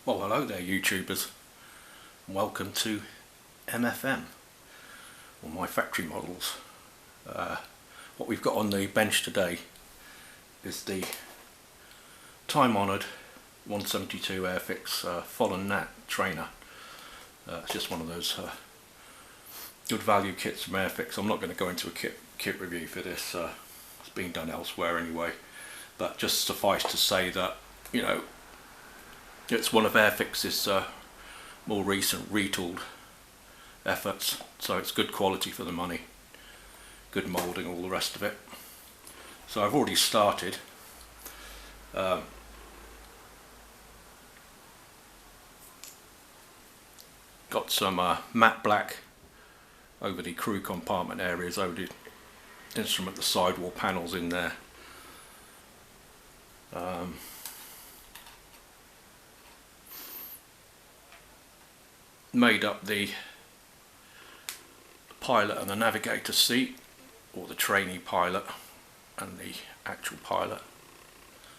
Well, hello there YouTubers, and welcome to MFM, or MyFactoryModels. What we've got on the bench today is the time-honoured 172 Airfix Folland Gnat trainer. It's just one of those good value kits from Airfix. I'm not going to go into a kit review for this, it's been done elsewhere anyway, but just suffice to say that, you know, it's one of Airfix's more recent retooled efforts, so it's good quality for the money, good moulding, all the rest of it. So I've already started. Got some matte black over the crew compartment areas, over the instrument, the sidewall panels in there. Made up the pilot and the navigator seat, or the trainee pilot and the actual pilot.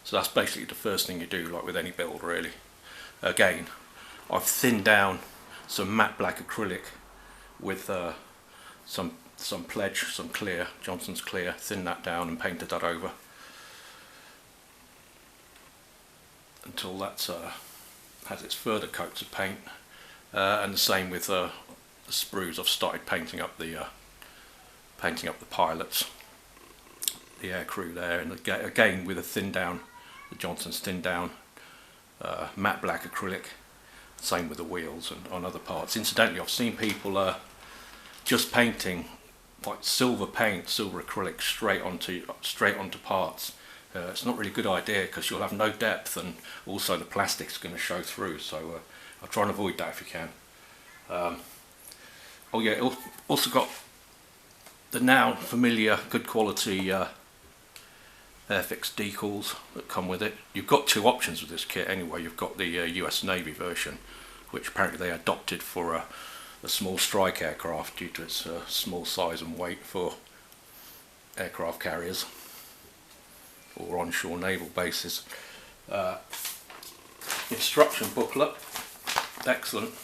So that's basically the first thing you do, like with any build really. Again, I've thinned down some matte black acrylic with some pledge, some clear, Johnson's clear, thinned that down and painted that over until that has its further coats of paint. And the same with the sprues. I've started painting up the pilots, the air crew there, and again with a thin down, the Johnson's thin down matte black acrylic. Same with the wheels and on other parts. Incidentally, I've seen people just painting like silver paint, silver acrylic straight onto parts. It's not really a good idea because you'll have no depth, and also the plastic's going to show through. So I'll try and avoid that if you can. Oh yeah, it also got the now familiar good quality Airfix decals that come with it. You've got two options with this kit anyway. You've got the US Navy version, which apparently they adopted for a small strike aircraft due to its small size and weight for aircraft carriers or onshore naval bases. Instruction booklet, excellent,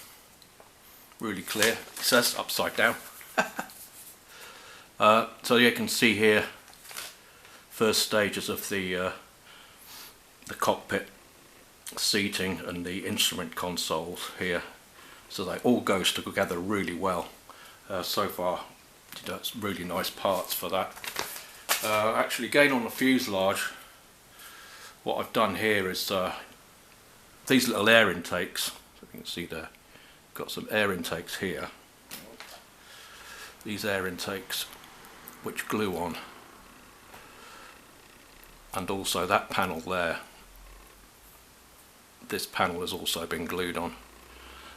really clear. It says upside down. So you can see here first stages of the cockpit seating and the instrument consoles here, so they all goes together really well. So far, it's really nice parts for that. Actually, again on the fuselage, what I've done here is these little air intakes. So you can see there, got some air intakes here. These air intakes, which glue on, and also that panel there. This panel has also been glued on.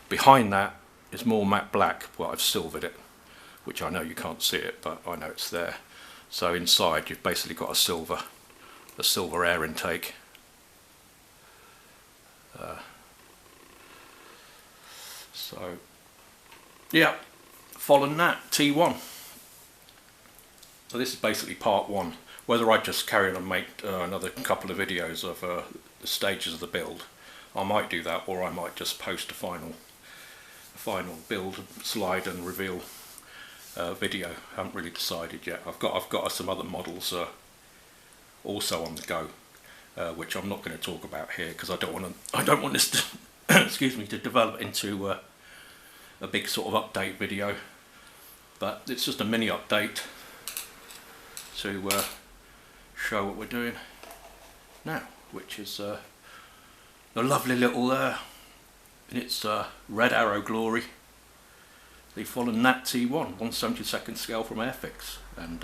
Behind that is more matte black, but I've silvered it, which I know you can't see it, but I know it's there. So inside you've basically got a silver air intake. So yeah, Folland Gnat T.1. So this is basically part one. Whether I just carry on and make another couple of videos of the stages of the build, I might do that, or I might just post a final build slide and reveal video. I haven't really decided yet. I've got some other models also on the go, which I'm not going to talk about here because I don't want this to excuse me, to develop into a big sort of update video. But it's just a mini update to show what we're doing now, which is a lovely little in its red arrow glory, the Folland Gnat T.1 1/72 scale from Airfix, and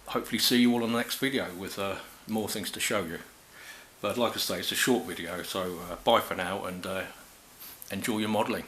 hopefully see you all on the next video with more things to show you. But like I say, it's a short video, so bye for now, and enjoy your modelling.